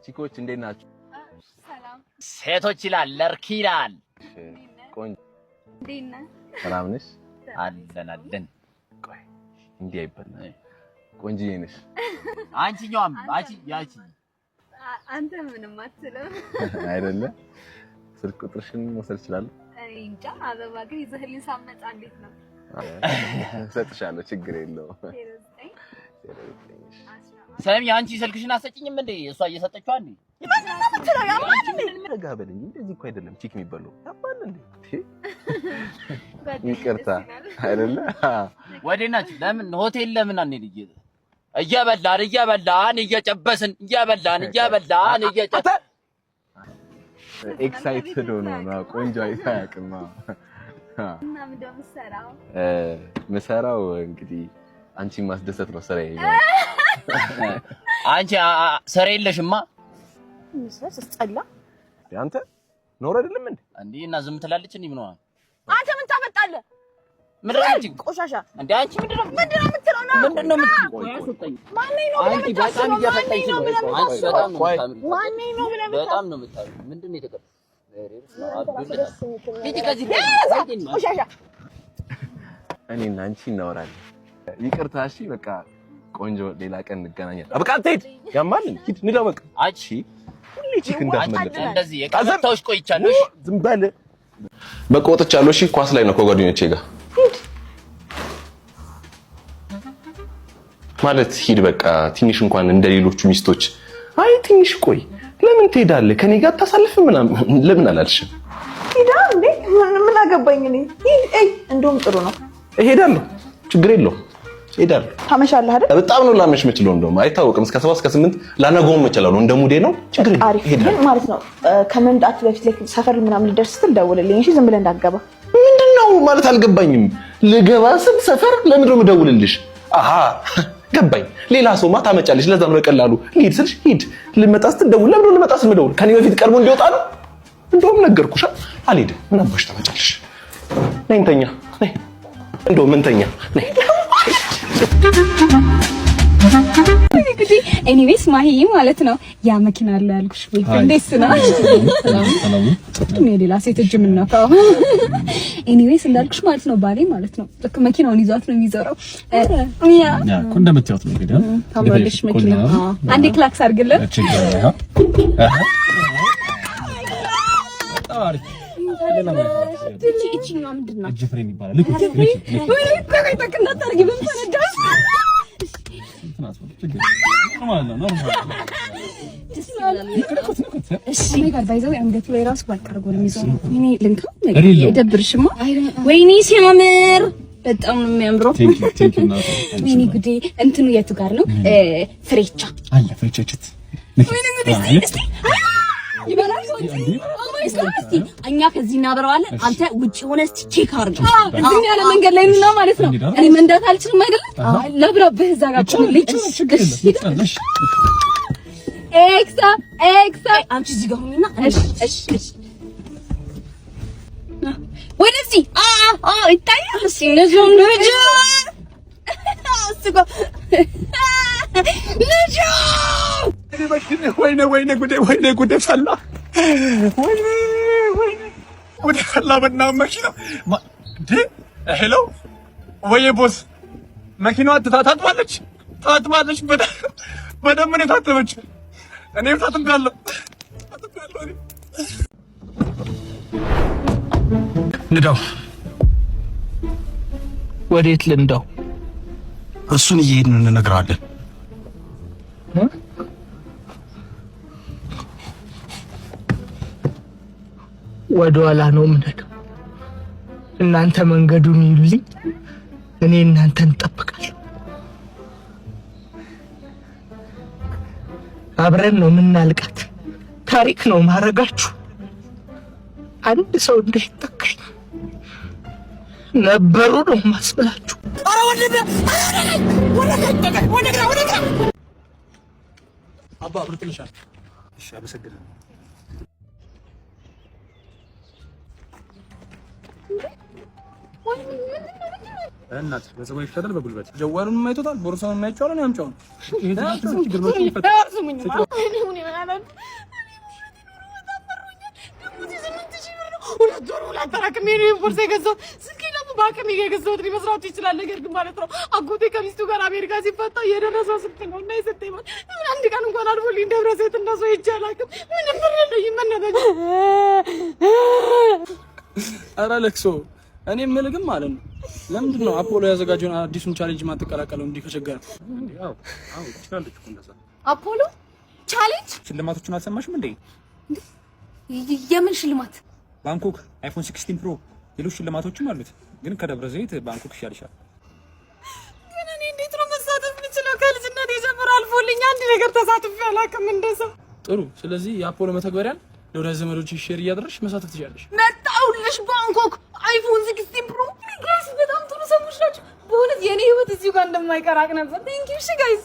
ቺኮች እንዴት ናችሁ? ሰላም ሴቶች ይላል ለርኪ ይላል። ቆንጆ እንዴት ነህ? ሰላም ነሽ? አለን። ቆይ እንዲህ አይባልም። ቆንጆዬ ነሽ። አንቺኛውም ያቺ አንተ ምንም አትልም አይደለ? ስልክ ቁጥርሽን መውሰድ እችላለሁ? እንጃ አበባ ግን ይዘህልኝ ሳመጣ እንዴት ነው? እሰጥሻለሁ፣ ችግር የለውም። ሰሚ አንቺ ስልክሽን አሰጭኝም እንዴ? እሷ እየሰጠችው አንዴ ረጋ በል እንጂ እንደዚህ እኮ አይደለም ቺክ የሚባለው ያባል እንዴ? ይቅርታ አይደለ? ወዴት ናችሁ? ለምን ሆቴል ለምን አንሄድ? እየበላን እየጨበስን እየበላን ኤክሳይትድ ሆኖ ነው። ቆንጆ አይታያቅማ። እና ምንድነው የምትሰራው? ምሰራው እንግዲህ አንቺን ማስደሰት ነው ስራዬ። አንቺ ስራ የለሽማ። ምንስ ጸላ አንተ ኖር አይደለም እንዴ እና ዝም ትላለች እንዴ? ምን ሆነ? አንተ ምን ታመጣለህ? ምንድነው ቆሻሻ እንዴ? አንቺ ምንድነው የምትለው ነው? ምንድነው የምትለው? ማነኝ ነው አንቺ በጣም እያፈጠንሽ ነው። አንቺ በጣም ነው ማነኝ ነው ብለህ በጣም ነው የምታዩ። ምንድነው የተቀበለው? ቆሻሻ እኔና አንቺ እናወራለን። ይቅርታ እሺ፣ በቃ ቆንጆ ሌላ ቀን እንገናኛለን። በቃ አትሄድ፣ ያማል ሂድ፣ ንዳ በቃ አንቺ ሁሌ ቺክ እንዳትመለስ እንደዚህ የቀረታውሽ ቆይቻለሁ። ዝም በል በቃ ወጥቻለሁ። እሺ ኳስ ላይ ነው ከጓደኞቼ ጋር ማለት ሂድ በቃ ትንሽ እንኳን እንደሌሎቹ ሚስቶች አይ ትንሽ ቆይ ለምን ትሄዳለህ ከኔ ጋር ታሳልፍ ምናምን ለምን አላልሽም? ሂዳ እንዴ ምን አገባኝ እኔ ሂድ እንደውም ጥሩ ነው እሄዳለሁ ችግር የለውም እሄዳለሁ ታመሻለህ አይደል በጣም ነው ላመሽ የምችለው እንደውም አይታወቅም እስከ 7 እስከ 8 ላነገውም እችላለሁ እንደ ሙዴ ነው ችግር የለም ግን ማለት ነው ከመንዳት በፊት ላይ ሰፈር ምናምን ልደርስ ስትል ደውልልኝ እሺ ዝም ብለህ እንዳትገባ ምንድነው ማለት አልገባኝም ልገባ ስል ሰፈር ለምን ነው የምደውልልሽ አሃ ገባኝ ሌላ ሰው ማታመጫለሽ ለዛ ነው በቀላሉ ሂድ ስልሽ ሂድ ልመጣ ስትደውል ለምን ነው ልመጣ ስምደውል ከኔ በፊት ቀርቦ እንዲወጣ ነው እንደውም ነገርኩሽ አልሄድም ምን አባሽ ታመጫለሽ ነኝ ተኛ ነኝ እንደውም እንተኛ ነኝ ኤኒዌይስ ማሂ ማለት ነው ያ መኪና አለ ያልኩሽ ወይ እንዴስ ነው ሰላም ሌላ ሴት እጅ ምን ነው ኤኒዌይስ እንዳልኩሽ ማለት ነው ባሌ ማለት ነው ልክ መኪናውን ይዟት ነው የሚዞረው ያ እኮ እንደምታዩት ነው እንግዲህ ታማለሽ መኪና አንዴ ክላክስ አድርግልን እቺኛው ምንድነው እጅ ፍሬም ይባላል ልክ ወይ ቆይ ተከና ታርጊ በፈነዳሽ እሺ ጋር ባይዘው አንገቱ ላይ ራስ ባልቀርጎ ነው የሚዞረው እኔ ልንካው ይደብርሽማ ወይኔ ሲያምር በጣም ነው የሚያምረው ወይኔ ጉዴ እንትኑ የቱ ጋር ነው ፍሬቻ አለ ፍሬቻችት ወይኔ ጉዴ እስቲ ይበላል እስቲ እኛ ከዚህ እናበረዋለን አንተ ውጪ ሆነ እስቲ ቼክ አድርግ እዚህ ያለ መንገድ ላይ ነው ማለት ነው እኔ መንዳት አልችልም አይደል ለብራብህ እዛ ጋር ልጅ ኤክሳ አንቺ እዚህ ጋር ሆኝና እሺ ወደዚህ ይታያል እስቲ እንደዚህ ልጅ አስጎ ልጅ ወይኔ ጉዴ ፈላ ወይኔ ጉዴ ፈላ በእናትህ መኪናው እንዴ ሄሎ ወይዬ ቦስ መኪናዋ ታጥባለች በደም ነው የታጠበች እኔም ታጥቤያለሁ ንዳው ወዴት ልንዳው እሱን እየሄድን እንነግራለን ወደ ኋላ ነው የምንሄደው እናንተ መንገዱን ይሉልኝ እኔ እናንተን እጠብቃለሁ አብረን ነው የምናልቃት ታሪክ ነው ማረጋችሁ አንድ ሰው እንዳይተካኝ ነበሩ ነው ማስብላችሁ አረ ወደ አባ ብርትልሻል እሺ አመሰግናለሁ እናት በሰው ይፈታል በጉልበት ጀዋሩን ማይቶታል ቦርሳውን ማይቻለው ነው ያምጫው ይሄ ችግር ነው ስሙኝ ማለት እኔ ማለት ሁለት አራክም ነው ቦርሳ የገዛው ስልኬ ደግሞ ባክም የገዛው ሊመስራቱ ይችላል። ነገር ግን ማለት ነው አጎቴ ከሚስቱ ጋር አሜሪካ ሲፈታ የደረሰው ስልክ ነው እና የሰጠኝ ማለት አንድ ቀን እንኳን አልፎልኝ ደብረ ዘይት እንደሱ ይቻላልም ምንም ብር የለኝም። መነበኝ ኧረ ለክሶ እኔ የምልግም ማለት ነው ለምንድን ነው አፖሎ ያዘጋጀውን አዲሱን ቻሌንጅ ማትቀላቀለው? እንዲህ ከቸገረ አዎ ትችላለች እኮ እንደዛ። አፖሎ ቻሌንጅ ሽልማቶቹን አልሰማሽም እንዴ? የምን ሽልማት? ባንኮክ አይፎን 16 ፕሮ ሌሎች ሽልማቶችም አሉት። ግን ከደብረ ዘይት ባንኮክ ይሻልሻል። ግን እኔ እንዴት ነው መሳተፍ የምችለው? ከልጅነቴ ጀምሮ አልፎልኝ አንድ ነገር ተሳትፌ አላውቅም እንደሰው። ጥሩ። ስለዚህ የአፖሎ መተግበሪያን ለወዳጅ ዘመዶች ሼር እያደረግሽ መሳተፍ ትችላለሽ። መጣሁልሽ ባንኮክ አይፎን 16 ፕሮ ጋይስ፣ በጣም ጥሩ ሰዎች ናቸው። በእውነት የኔ ህይወት እዚሁ ጋር እንደማይቀር አውቅ ነበር። ቴንክ ዩ እሺ ጋይስ።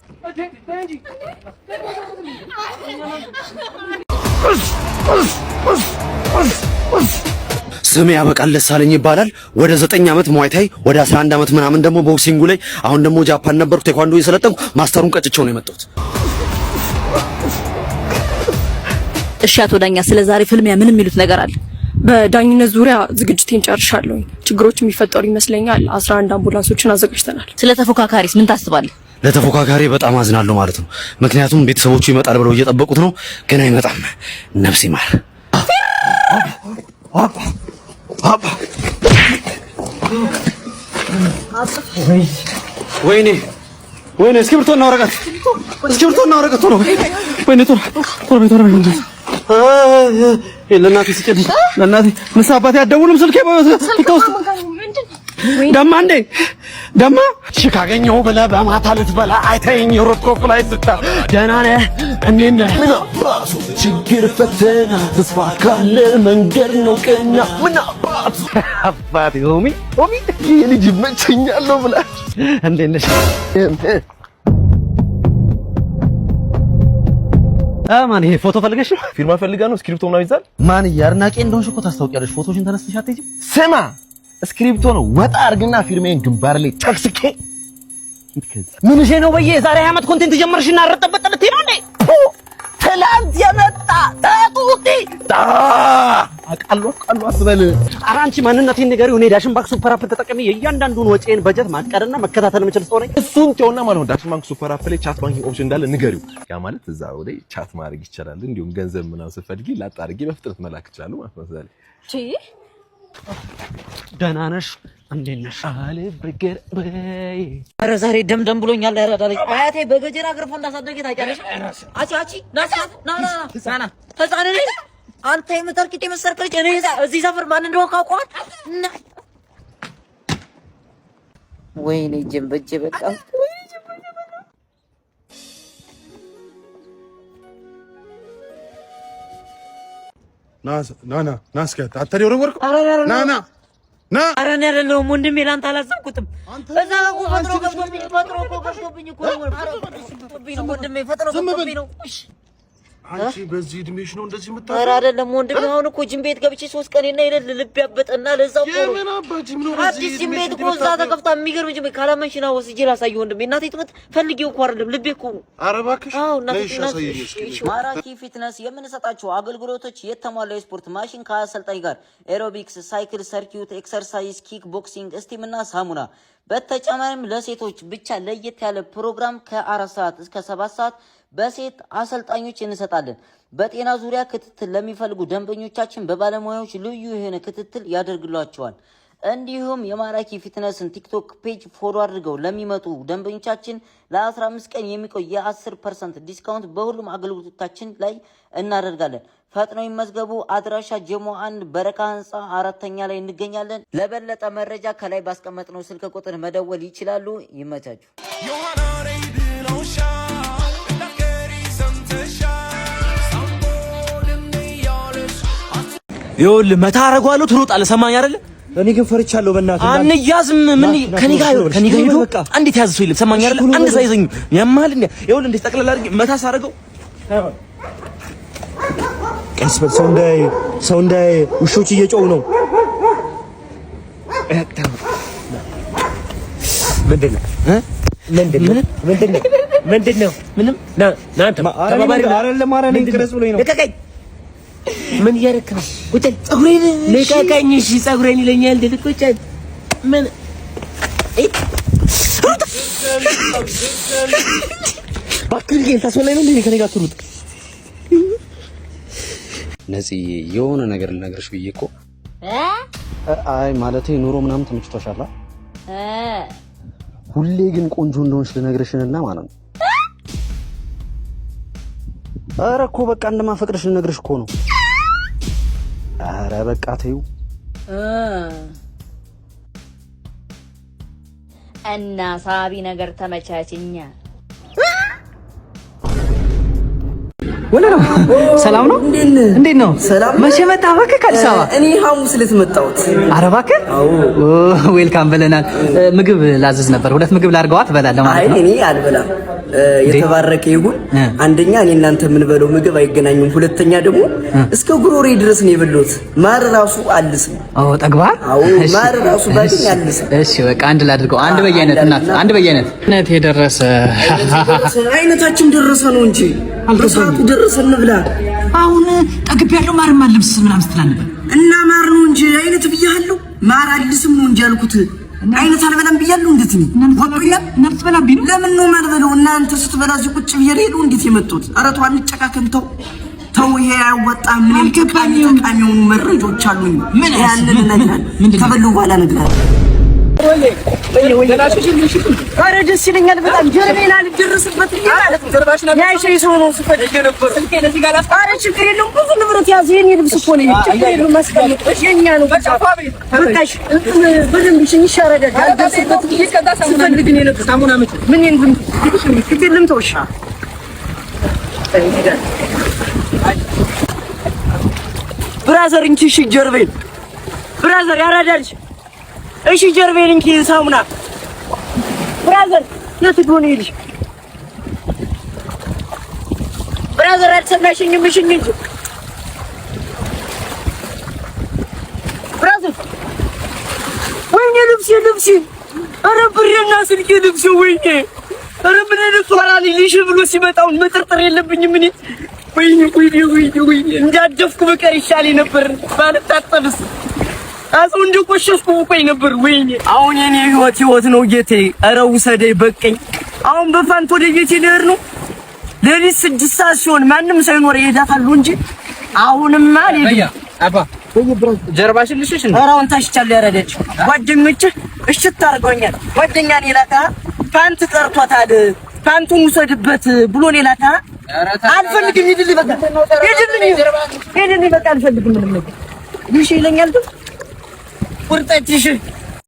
ስሜ ያበቃል ደሳለኝ ይባላል። ወደ 9 ዓመት ሙዋይታይ፣ ወደ 11 ዓመት ምናምን ደግሞ ቦክሲንጉ ላይ፣ አሁን ደግሞ ጃፓን ነበርኩ ቴኳንዶ እየሰለጠንኩ ማስተሩን ቀጭቼው ነው የመጣሁት። እሺ አቶ ዳኛ፣ ስለ ዛሬ ፍልሚያ ምን የሚሉት ነገር አለ? በዳኝነት ዙሪያ ዝግጅቴን ጨርሻለሁ። ችግሮች የሚፈጠሩ ይመስለኛል። 11 አምቡላንሶችን አዘጋጅተናል። ስለ ተፎካካሪስ ምን ታስባለህ? ለተፎካካሪ በጣም አዝናለሁ ማለት ነው። ምክንያቱም ቤተሰቦቹ ይመጣል ብለው እየጠበቁት ነው፣ ግን አይመጣም። ነፍስ ይማር። ወይኔ እስክሪብቶና ወረቀት ቶሎ። ወይኔ ቶሎ ለእናቴ ስጭኝ። ለእናቴ ምሳ አባቴ አትደውልም? ስልኬ በውስጥ ደማ እሺ፣ ካገኘሁ ብለህ በማታ ልትበላ አይተኸኝ የሮጥኩ ፍላይት ስታ ደህና ነህ? እንዴት ነህ? ምን አባቱ ችግር ፈተና ተስፋ ካለ መንገድ ነው ቀና። ምን አባቱ አባቴ ሆሚ የልጅ ይመቸኛል ነው ብላ እንዴት ነሽ? ማን ይሄ ፎቶ ፈልገሽ ነው? ፊርማ ፈልጋ ነው? እስክሪፕቶ ምናምን ይዛል? ማን አድናቂ እንደሆንሽ እኮ ታስታውቂያለሽ። ፎቶሽን ተነስተሽ አትሄጂም? ስማ እስክሪፕቶ ነው ወጣ አርግና ፊርሜን ግንባር ላይ ጨቅስኬ ምን እሺ ነው በየ ዛሬ ዓመት ኮንቴንት ጀመርሽና አረጠበጠለት ነው እንዴ? ትላንት የመጣ ታጡቲ አቃሉ አስበል። ኧረ አንቺ ማንነቴን ንገሪው። እኔ ዳሽን ባንክ ሱፐር አፕ ተጠቅሜ የእያንዳንዱን ወጪን በጀት ማቀድና መከታተል የምችል ሰው ነኝ። እሱን ተውና ማለት ነው ዳሽን ባንክ ሱፐር አፕ ላይ ቻት ባንኪንግ ኦፕሽን እንዳለ ንገሪው። ያ ማለት እዛ ወደ ቻት ማድረግ ይቻላል። እንዲሁም ገንዘብ ምናምን ስትፈልጊ ላጣ አድርጌ በፍጥነት መላክ ይችላል ማለት ነው። ዛሬ ደህና ነሽ? እንዴት ነሽ? አልብገር በይ። ኧረ ዛሬ ደምደም ብሎኛል። ያራዳለኝ አያቴ በገጀራ ግርፎ እንዳሳደገ ታውቂያለሽ? አቺ ና ህፃን ነኝ አንተ የምትርቂት የመሰርከች እኔ እዚህ ሰፈር ማን እንደሆነ ካውቀዋል። ወይኔ ጀምበጀ በቃ ና እስኪ አታዲው ወርወርኩ ና ኧረ እኔ አይደለሁም ወንድሜ፣ ላንተ አላሰብኩትም። እዛ እኮ ፈጥሮ ገብቶብኝ እኮ ወንድሜ ፈጥሮ ገብቶብኝ ነው። እሺ አንቺ በዚህ እድሜሽ ነው እንደዚህ የምታውቀው? ኧረ አይደለም ወንድሜ፣ አሁን እኮ ጂም ቤት ገብቼ 3 ቀን እና ይለል ልብ ያበጠና ለዛው እኮ የምን አባጂ ምን ነው አዲስ ጂም ቤት እኮ እዛ ተከፍታ የሚገርም ጂም ቤት ካላመንሽ ና ወስጄ ላሳየው ወንድሜ። እናቴ ትመት ፈልጌው እኮ አይደለም ልቤ እኮ ነው። ኧረ እባክሽ አዎ እናቴ ማራኪ ፊትነስ የምንሰጣቸው አገልግሎቶች የተሟላ የስፖርት ማሽን ከአሰልጣኝ ጋር ኤሮቢክስ፣ ሳይክል፣ ሰርኪዩት፣ ኤክሰርሳይዝ፣ ኪክ ቦክሲንግ፣ ስቲም እና ሳሙና። በተጨማሪም ለሴቶች ብቻ ለየት ያለ ፕሮግራም ከ4 ሰዓት እስከ 7 ሰዓት በሴት አሰልጣኞች እንሰጣለን። በጤና ዙሪያ ክትትል ለሚፈልጉ ደንበኞቻችን በባለሙያዎች ልዩ የሆነ ክትትል ያደርግላቸዋል። እንዲሁም የማራኪ ፊትነስን ቲክቶክ ፔጅ ፎሎ አድርገው ለሚመጡ ደንበኞቻችን ለ15 ቀን የሚቆይ የ10% ዲስካውንት በሁሉም አገልግሎቶቻችን ላይ እናደርጋለን። ፈጥነው ይመዝገቡ። አድራሻ ጀሞ 1 በረካ ህንፃ 4ኛ ላይ እንገኛለን። ለበለጠ መረጃ ከላይ ባስቀመጥነው ስልክ ቁጥር መደወል ይችላሉ። ይመቻችሁ። ይኸውልህ መታ አደርገዋለሁ ትሮጣለህ። ሰማኝ አይደለ? እኔ ግን ፈርቻለሁ። በእናትህ አንያዝም። ምን ከኔ ጋር ሄዶ አንድ የተያዘ ሰው የለም። ሰማኝ አይደለ? አንድ ሳይዘኝ ያማል እንዴ? ይኸውልህ እንዴ ጠቅላላ አድርጌ መታ ሳደርገው ቀስ በል። ሰው እንዳይ ውሾች እየጮሁ ነው። ምንድን ነው? ምንድነው? ምንም ናንተ ተባባሪ አይደለም። ማራኔን ቅረጽ ብሎኝ ነው። ልቀቀኝ። ምን እያደረክ ነው? ቁጭ ፀጉሬን ልቀቀኝ። እሺ ፀጉሬን ይለኛል። ቁጭ ምን ባክልኝ ታስወላይ ነው እንዴ? ከኔ ጋር ትሩጥ ነፂ የሆነ ነገር ልነግርሽ ብዬ እኮ አይ ማለቴ ኑሮ ምናምን ተመችቶሻል? ሁሌ ግን ቆንጆ እንደሆንሽ ልነግርሽና ማለት ነው። ኧረ እኮ በቃ እንደማፈቅርሽ ልነግርሽ እኮ ነው። ኧረ በቃ ተይው እና ሳቢ ነገር ተመቻችኛ። ወለላ ሰላም ነው? እንዴት ነው? መቼ መጣህ? እባክህ ከአዲስ አበባ እኔ ሐሙስ ዕለት መጣሁት። ኧረ እባክህ ዌልካም ብለናል። ምግብ ላዘዝ ነበር። 2 ምግብ ላድርገዋ ትበላለህ ማለት ነው? አይ እኔ አልበላም። የተባረከ ይሁን። አንደኛ እኔ እናንተ የምንበለው ምግብ አይገናኙም። ሁለተኛ ደግሞ እስከ ጉሮሬ ድረስ ነው የበላሁት። ማር ራሱ አልስም። ጠግባህ? አዎ ማር ራሱ ባገኝ አልስም። እሺ በቃ አንድ ላድርገው። አንድ በየአይነት እናት፣ አንድ በየአይነት ነት የደረሰ አይነታችን ደረሰ ነው እንጂ በሰዓቱ ደረሰ እንብላ። አሁን ጠግብ ያለው ማርማ ልብስ ምናምን ስትላልበ እና ማር ነው እንጂ አይነት ብያለሁ። ማር አልስም ነው እንጂ አልኩት። አይነት አልበላም ብያለሁ። እንዴት ነው ወጥኛ ነፍስ በላብኝ ነው? ለምን ነው ማልበለው? እናንተ ስትበላ እዚህ ቁጭ ብዬ እንዴት የመጡት? ኧረ ተው አንጨካከን። ተው ይሄ አያወጣም። ምን ይከባኝም ቃሚውን መረጃዎች አሉኝ። ያንን ነገር ተበሉ በኋላ ነገር ኧረ ደስ ይለኛል በጣም። ጀርቤን አልደርስበት ማለት ነው። ያ ሸይ ሰው ነው ስፈልግ ነበር። ኧረ ችግር የለውም። ብዙ ንብረት ያዘ። የኔ ልብስ እኮ ነው። ችግር የለውም። ማስቀመጥ የእኛ ነው። በቃሽ በደንብ ይሻረጋል። አልደርስበት ስፈልግ ነው የነበረው። ሳሙና ምን እንትን ችግር የለም። ተውሻ ብራዘር እንቺ እሺ ጀርቤን ብራዘር ያራዳልሽ እሺ ጀርቤን እንኪ ሳሙና ብራዘር ለትጎን ይልሽ ብራዘር አልሰማሽኝም? እሺ እንጂ ብራዘር ወይኔ ልብሴ ኧረ ብሬና ስልኬ ልብሴ ወይኔ ኧረ ምን አይነት ወራሊ ልሽ ብሎ ሲመጣውን መጠርጠር የለብኝም እኔ ወይኔ እንዳደፍኩ በቀር ይሻለኝ ነበር ባልታጠብስ አሁን እንደቆሸሽኩ ቆይ ነበር። ወይኔ አሁን የኔ ህይወት ነው ጌቴ። ኧረ ውሰደኝ በቀኝ። አሁን በፋንት ወደ ቤቴ ልሄድ ነው። ሌሊት 6 ሰዓት ሲሆን ማንም ሳይኖር ይሄዳሉ እንጂ አሁንማ አባ ጀርባሽን ልሽሽ ነው። ኧረ አሁን ታሽቻለሁ። ያረደች ጓደኞቼ እሽት አድርገውኛል። ጓደኛ እኔ ላታ ፓንት ጠርቷታል። ፓንቱን ውሰድበት ብሎ እኔ ላታ አልፈልግም። ይድልኝ በቃ ይድልኝ በቃ አልፈልግም። ምንም ነገር ይሽ ይለኛል ቁርጠትሽ